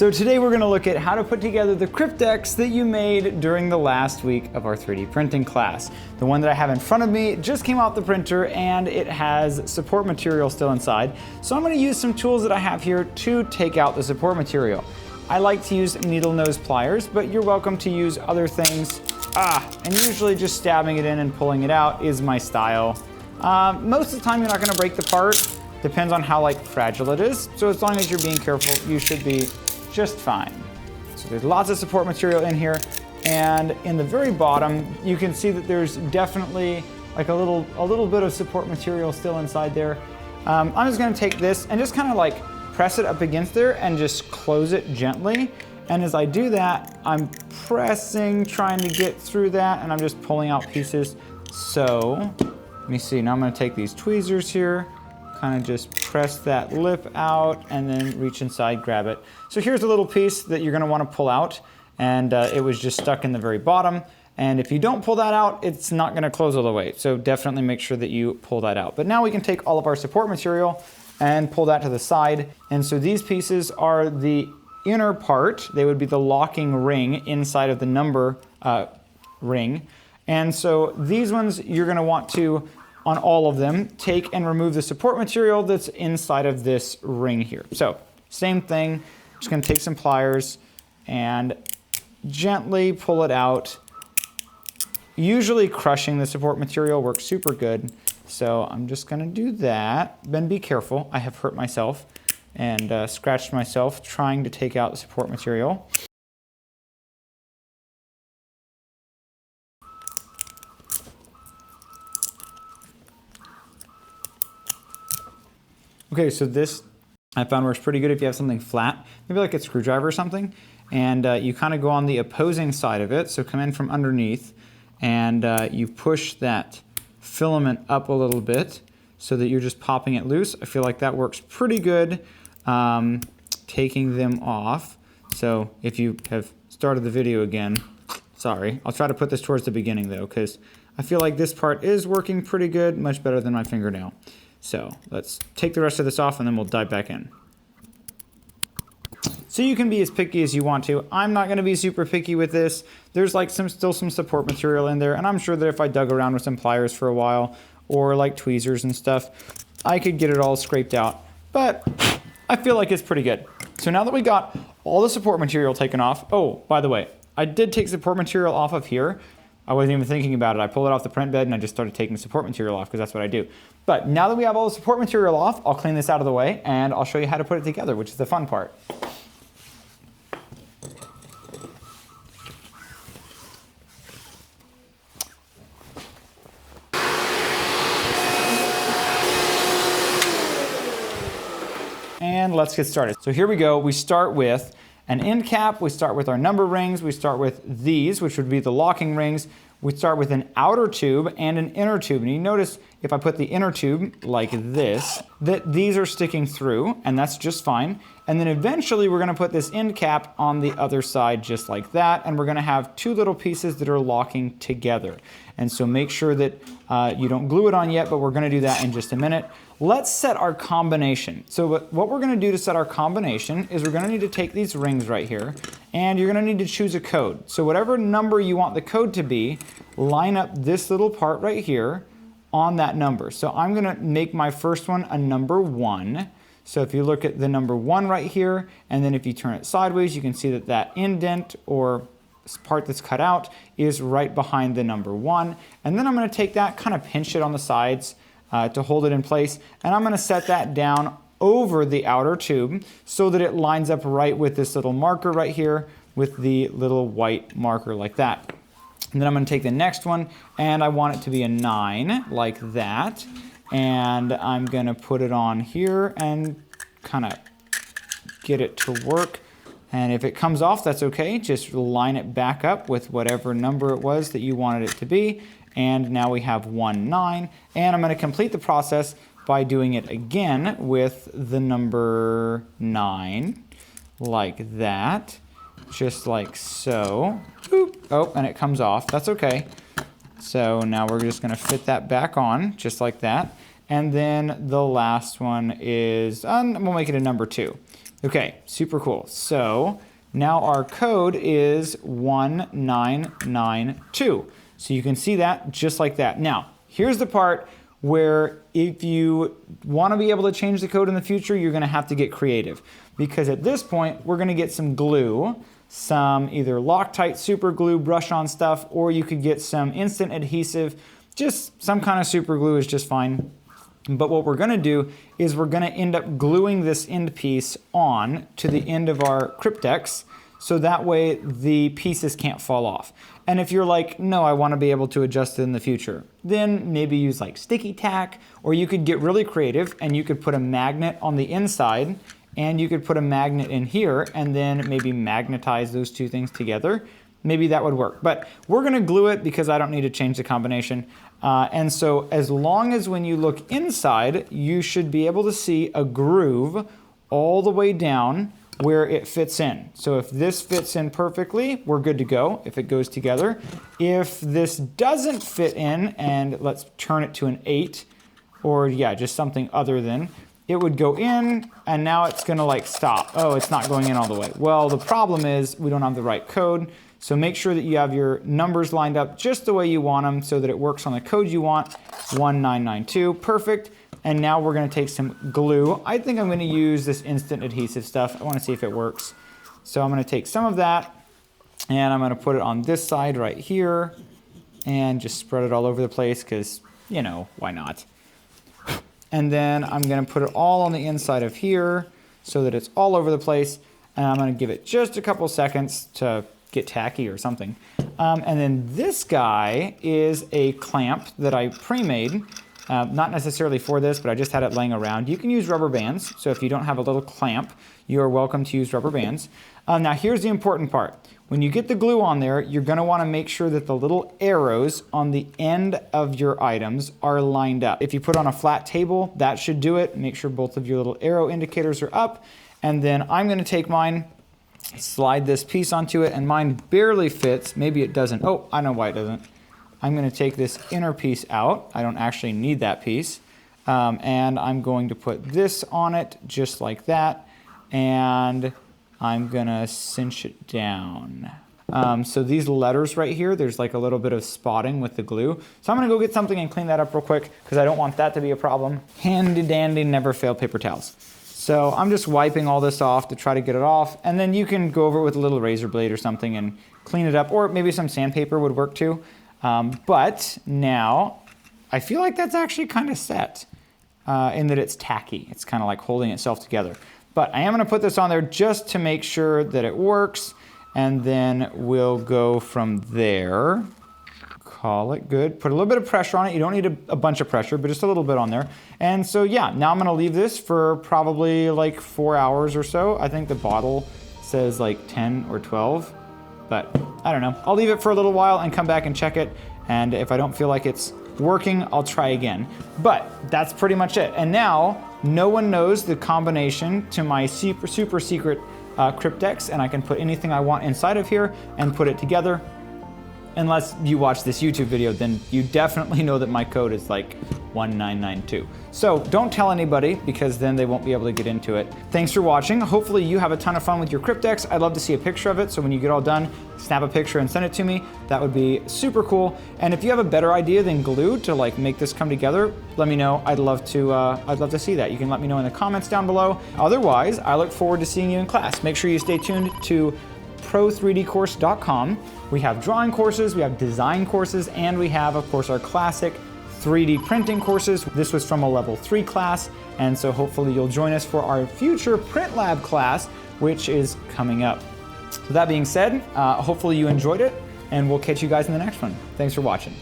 So today we're going to look at how to put together the Cryptex that you made during the last week of our 3D printing class. The one that I have in front of me just came out the printer and it has support material still inside. So I'm going to use some tools that I have here to take out the support material. I like to use needle nose pliers, but you're welcome to use other things. And usually just stabbing it in and pulling it out is my style. Most of the time you're not going to break the part. Depends on how fragile it is. So as long as you're being careful, you should be just fine. So there's lots of support material in here, and in the very bottom you can see that there's definitely a little bit of support material still inside there. I'm just going to take this and just kind of press it up against there and just close it gently. And as I do that, I'm pressing, trying to get through that, and I'm just pulling out pieces. So let me see. Now I'm going to take these tweezers here, kind of just press that lip out and then reach inside, grab it. So here's a little piece that you're going to want to pull out, and it was just stuck in the very bottom. And if you don't pull that out, it's not going to close all the way. So definitely make sure that you pull that out. But now we can take all of our support material and pull that to the side. And so these pieces are the inner part. They would be the locking ring inside of the number ring. And so these ones you're going to want to, on all of them, take and remove the support material that's inside of this ring here. So same thing, just gonna take some pliers and gently pull it out. Usually crushing the support material works super good. So I'm just gonna do that. Then be careful, I have hurt myself and scratched myself trying to take out the support material. Okay, so this I found works pretty good if you have something flat, maybe like a screwdriver or something, and you kind of go on the opposing side of it, so come in from underneath, and you push that filament up a little bit so that you're just popping it loose. I feel like that works pretty good, taking them off. So if you have started the video again, sorry. I'll try to put this towards the beginning though, because I feel like this part is working pretty good, much better than my fingernail. So let's take the rest of this off and then we'll dive back in. So you can be as picky as you want to. I'm not going to be super picky with this. There's still some support material in there, and I'm sure that if I dug around with some pliers for a while or tweezers and stuff, I could get it all scraped out. But I feel like it's pretty good. So now that we got all the support material taken off, oh, by the way, I did take support material off of here. I wasn't even thinking about it. I pulled it off the print bed and I just started taking support material off because that's what I do. But now that we have all the support material off, I'll clean this out of the way and I'll show you how to put it together, which is the fun part. And let's get started. So here we go. We start with an end cap, we start with our number rings, we start with these, which would be the locking rings. We start with an outer tube and an inner tube. And you notice if I put the inner tube like this, that these are sticking through, and that's just fine. And then eventually we're gonna put this end cap on the other side just like that, and we're gonna have two little pieces that are locking together. And so make sure that you don't glue it on yet, but we're gonna do that in just a minute. Let's set our combination. So what we're gonna do to set our combination is we're gonna need to take these rings right here, and you're gonna need to choose a code. So whatever number you want the code to be, line up this little part right here on that number. So I'm gonna make my first one a number 1. So if you look at the number 1 right here, and then if you turn it sideways, you can see that that indent or part that's cut out is right behind the number 1. And then I'm gonna take that, kind of pinch it on the sides to hold it in place, and I'm gonna set that down over the outer tube so that it lines up right with this little marker right here with the little white marker like that. And then I'm gonna take the next one, and I want it to be a 9 like that. And I'm gonna put it on here and kind of get it to work. And if it comes off, that's okay. Just line it back up with whatever number it was that you wanted it to be. And now we have 1, 9. And I'm gonna complete the process by doing it again with the number 9, like that, just like so. Boop. Oh, and it comes off, that's okay. So now we're just gonna fit that back on, just like that. And then the last one is, we'll make it a number 2. Okay, super cool. So now our code is 1992. So you can see that just like that. Now, here's the part where if you want to be able to change the code in the future, you're going to have to get creative. Because at this point, we're going to get some glue, some either Loctite super glue, brush on stuff, or you could get some instant adhesive. Just some kind of super glue is just fine. But what we're going to do is we're going to end up gluing this end piece on to the end of our Cryptex, so that way the pieces can't fall off. And if you're like, no, I want to be able to adjust it in the future, then maybe use like sticky tack, or you could get really creative and you could put a magnet on the inside and you could put a magnet in here and then maybe magnetize those two things together. Maybe that would work. But we're going to glue it because I don't need to change the combination. And so as long as when you look inside, you should be able to see a groove all the way down where it fits in. So if this fits in perfectly, we're good to go if it goes together. If this doesn't fit in, and let's turn it to an 8, or yeah, just something other than, it would go in and now it's gonna like stop. Oh, it's not going in all the way. Well, the problem is we don't have the right code. So make sure that you have your numbers lined up just the way you want them so that it works on the code you want. 1992, perfect. And now we're gonna take some glue. I think I'm gonna use this instant adhesive stuff. I wanna see if it works. So I'm gonna take some of that and I'm gonna put it on this side right here and just spread it all over the place because, you know, why not? And then I'm gonna put it all on the inside of here so that it's all over the place. And I'm gonna give it just a couple seconds to get tacky or something. And then this guy is a clamp that I pre-made. Not necessarily for this, but I just had it laying around. You can use rubber bands. So if you don't have a little clamp, you are welcome to use rubber bands. Now here's the important part. When you get the glue on there, you're gonna wanna make sure that the little arrows on the end of your items are lined up. If you put on a flat table, that should do it. Make sure both of your little arrow indicators are up. And then I'm gonna take mine, slide this piece onto it, and mine barely fits. Maybe it doesn't. Oh, I know why it doesn't. I'm gonna take this inner piece out. I don't actually need that piece. And I'm going to put this on it just like that. And I'm gonna cinch it down. So these letters right here, there's like a little bit of spotting with the glue. So I'm gonna go get something and clean that up real quick because I don't want that to be a problem. Handy dandy, never fail paper towels. So I'm just wiping all this off to try to get it off. And then you can go over it with a little razor blade or something and clean it up, or maybe some sandpaper would work too. But now I feel like that's actually kind of set in that it's tacky. It's kind of like holding itself together. But I am gonna put this on there just to make sure that it works. And then we'll go from there. Call it good. Put a little bit of pressure on it. You don't need a bunch of pressure, but just a little bit on there. And so yeah, now I'm gonna leave this for probably like 4 hours or so. I think the bottle says like 10 or 12, but I don't know. I'll leave it for a little while and come back and check it. And if I don't feel like it's working, I'll try again. But that's pretty much it. And now no one knows the combination to my super secret Cryptex, and I can put anything I want inside of here and put it together. Unless you watch this YouTube video, then you definitely know that my code is like 1992. So don't tell anybody because then they won't be able to get into it. Thanks for watching. Hopefully you have a ton of fun with your Cryptex. I'd love to see a picture of it. So when you get all done, snap a picture and send it to me. That would be super cool. And if you have a better idea than glue to like make this come together, let me know. I'd love to see that. You can let me know in the comments down below. Otherwise, I look forward to seeing you in class. Make sure you stay tuned to pro3dcourse.com. We have drawing courses, we have design courses, and we have, of course, our classic 3D printing courses. This was from a level 3 class, and so hopefully you'll join us for our future print lab class, which is coming up. So that being said, hopefully you enjoyed it, and we'll catch you guys in the next one. Thanks for watching.